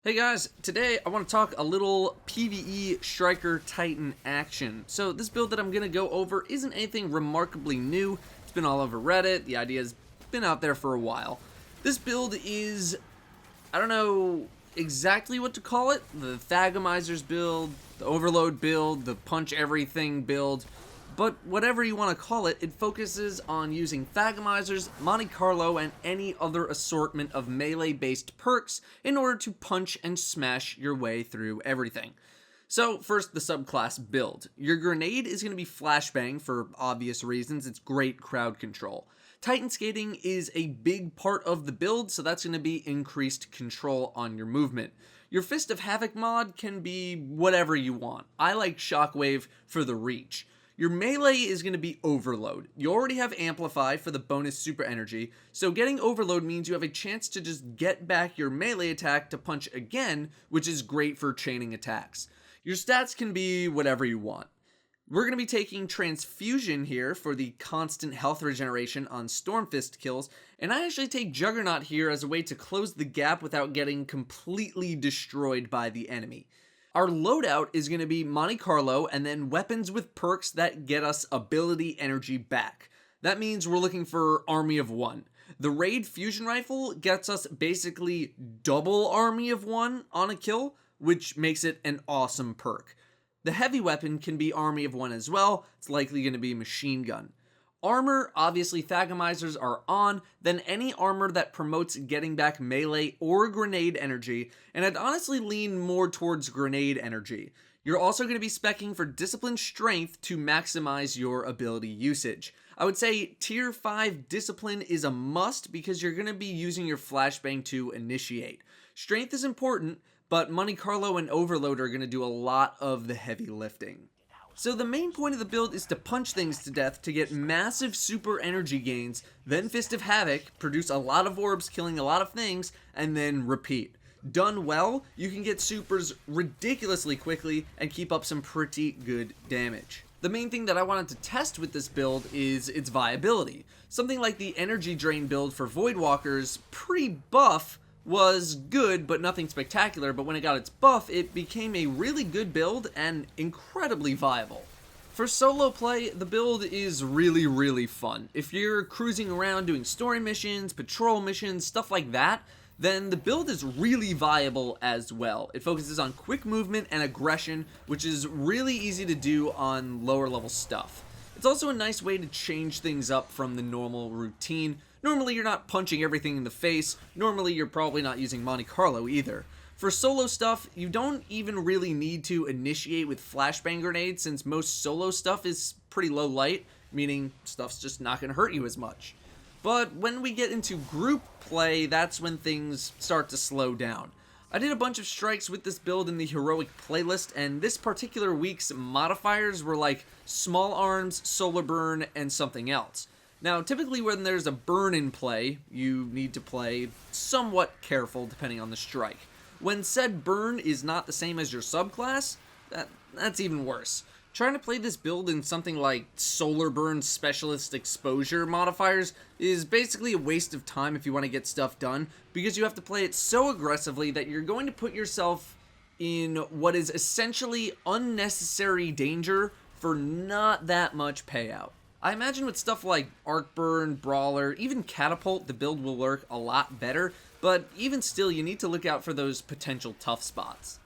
Hey guys, today I want to talk a little PvE Striker Titan action. So this build that I'm going to go over isn't anything remarkably new. It's been all over Reddit. The idea's been out there for a while. This build is, I don't know exactly what to call it. The Thagomizers build, the Overload build, the Punch Everything build. But whatever you want to call it, it focuses on using Thagomizers, Monte Carlo, and any other assortment of melee-based perks in order to punch and smash your way through everything. So first, the subclass build. Your grenade is going to be flashbang for obvious reasons. It's great crowd control. Titan skating is a big part of the build, so that's going to be increased control on your movement. Your Fist of Havoc mod can be whatever you want. I like Shockwave for the reach. Your melee is going to be Overload. You already have Amplify for the bonus super energy, so getting Overload means you have a chance to just get back your melee attack to punch again, which is great for chaining attacks. Your stats can be whatever you want. We're going to be taking Transfusion here for the constant health regeneration on Stormfist kills, and I actually take Juggernaut here as a way to close the gap without getting completely destroyed by the enemy. Our loadout is going to be Monte Carlo and then weapons with perks that get us ability energy back. That means we're looking for Army of One. The Raid Fusion Rifle gets us basically double Army of One on a kill, which makes it an awesome perk. The heavy weapon can be Army of One as well. It's likely going to be Machine Gun. Armor, obviously Thagomizers are on, then any armor that promotes getting back melee or grenade energy, and I'd honestly lean more towards grenade energy. You're also going to be speccing for Discipline Strength to maximize your ability usage. I would say Tier 5 Discipline is a must because you're going to be using your Flashbang to initiate. Strength is important, but Monte Carlo and Overload are going to do a lot of the heavy lifting. So the main point of the build is to punch things to death to get massive super energy gains, then Fist of Havoc, produce a lot of orbs killing a lot of things, and then repeat. Done well, you can get supers ridiculously quickly and keep up some pretty good damage. The main thing that I wanted to test with this build is its viability. Something like the Energy Drain build for Voidwalkers, pre-buff, was good, but nothing spectacular, but when it got its buff, it became a really good build and incredibly viable. For solo play, the build is really fun. If you're cruising around doing story missions, patrol missions, stuff like that, then the build is really viable as well. It focuses on quick movement and aggression, which is really easy to do on lower level stuff. It's also a nice way to change things up from the normal routine. Normally you're not punching everything in the face, normally you're probably not using Monte Carlo either. For solo stuff, you don't even really need to initiate with flashbang grenades since most solo stuff is pretty low light, meaning stuff's just not going to hurt you as much. But when we get into group play, that's when things start to slow down. I did a bunch of strikes with this build in the heroic playlist, and this particular week's modifiers were like small arms, solar burn, and something else. Now, typically when there's a burn in play, you need to play somewhat careful depending on the strike. When said burn is not the same as your subclass, that's even worse. Trying to play this build in something like Solar Burn Specialist Exposure modifiers is basically a waste of time if you want to get stuff done, because you have to play it so aggressively that you're going to put yourself in what is essentially unnecessary danger for not that much payout. I imagine with stuff like Arc Burn, Brawler, even Catapult, the build will work a lot better, but even still, you need to look out for those potential tough spots.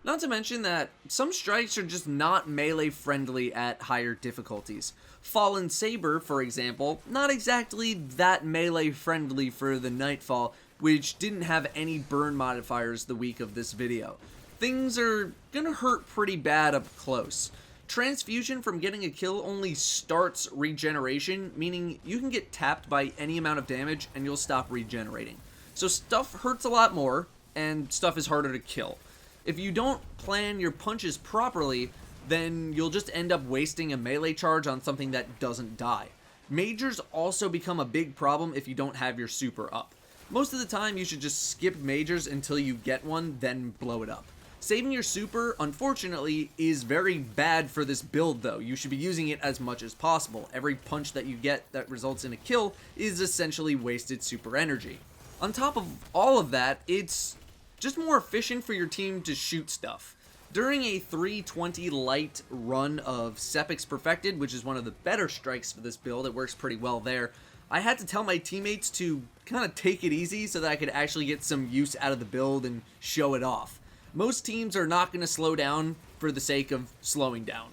Not to mention that some strikes are just not melee friendly at higher difficulties. Fallen Saber, for example, not exactly that melee friendly for the Nightfall, which didn't have any burn modifiers the week of this video. Things are gonna hurt pretty bad up close. Transfusion from getting a kill only starts regeneration, meaning you can get tapped by any amount of damage and you'll stop regenerating. So stuff hurts a lot more, and stuff is harder to kill. If you don't plan your punches properly, then you'll just end up wasting a melee charge on something that doesn't die. Majors also become a big problem if you don't have your super up. Most of the time you should just skip majors until you get one, then blow it up. Saving your super, unfortunately, is very bad for this build though. You should be using it as much as possible. Every punch that you get that results in a kill is essentially wasted super energy. On top of all of that, it's just more efficient for your team to shoot stuff. During a 320 light run of Sepix Perfected, which is one of the better strikes for this build, it works pretty well there, I had to tell my teammates to kind of take it easy so that I could actually get some use out of the build and show it off. Most teams are not going to slow down for the sake of slowing down.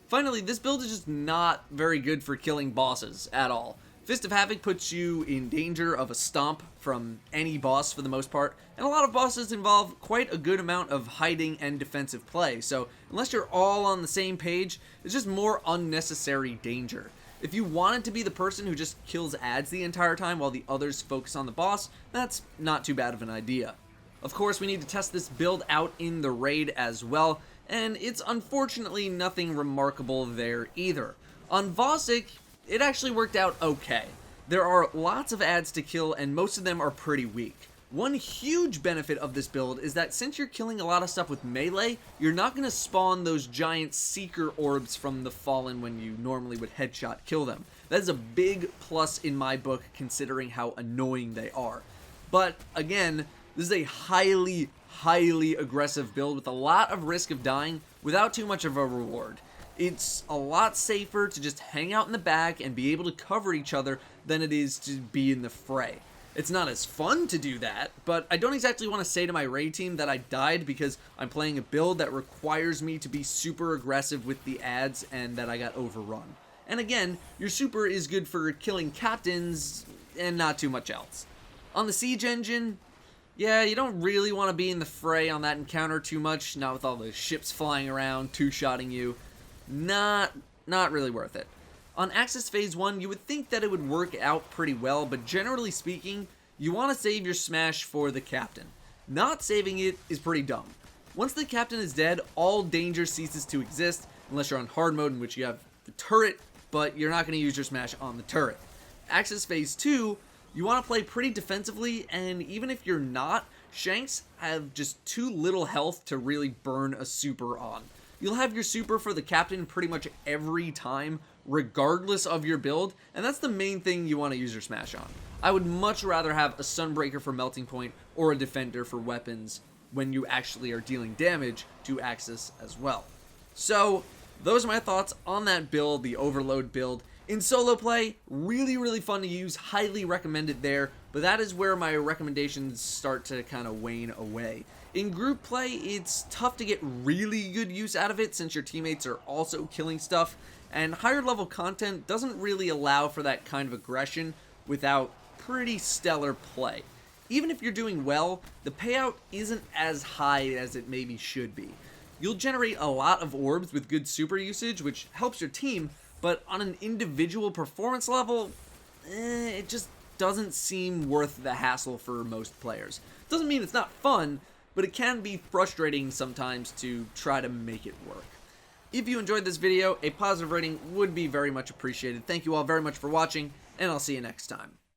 Finally, this build is just not very good for killing bosses at all. Fist of Havoc puts you in danger of a stomp from any boss for the most part, and a lot of bosses involve quite a good amount of hiding and defensive play, so unless you're all on the same page, it's just more unnecessary danger. If you wanted to be the person who just kills ads the entire time while the others focus on the boss, that's not too bad of an idea. Of course, we need to test this build out in the raid as well, and it's unfortunately nothing remarkable there either. On Vosik, it actually worked out okay. There are lots of ads to kill, and most of them are pretty weak. One huge benefit of this build is that since you're killing a lot of stuff with melee, you're not going to spawn those giant seeker orbs from the Fallen when you normally would headshot kill them. That is a big plus in my book considering how annoying they are. But again, this is a highly aggressive build with a lot of risk of dying without too much of a reward. It's a lot safer to just hang out in the back and be able to cover each other than it is to be in the fray. It's not as fun to do that, but I don't exactly want to say to my raid team that I died because I'm playing a build that requires me to be super aggressive with the ads and that I got overrun. And again, your super is good for killing captains and not too much else. On the siege engine, yeah, you don't really want to be in the fray on that encounter too much, not with all the ships flying around, two-shotting you. Not really worth it. On Axis Phase 1, you would think that it would work out pretty well, but generally speaking, you want to save your smash for the captain. Not saving it is pretty dumb. Once the captain is dead, all danger ceases to exist, unless you're on hard mode in which you have the turret, but you're not going to use your smash on the turret. Axis Phase 2, you want to play pretty defensively, and even if you're not, Shanks have just too little health to really burn a super on. You'll have your super for the captain pretty much every time, regardless of your build, and that's the main thing you want to use your smash on. I would much rather have a Sunbreaker for Melting Point or a Defender for weapons when you actually are dealing damage to Axis as well. So, those are my thoughts on that build, the Overload build. In solo play, really fun to use, highly recommend it there, but that is where my recommendations start to kind of wane away. In group play, it's tough to get really good use out of it since your teammates are also killing stuff, and higher level content doesn't really allow for that kind of aggression without pretty stellar play. Even if you're doing well, the payout isn't as high as it maybe should be. You'll generate a lot of orbs with good super usage, which helps your team, but on an individual performance level, it just doesn't seem worth the hassle for most players. Doesn't mean it's not fun, but it can be frustrating sometimes to try to make it work. If you enjoyed this video, a positive rating would be very much appreciated. Thank you all very much for watching, and I'll see you next time.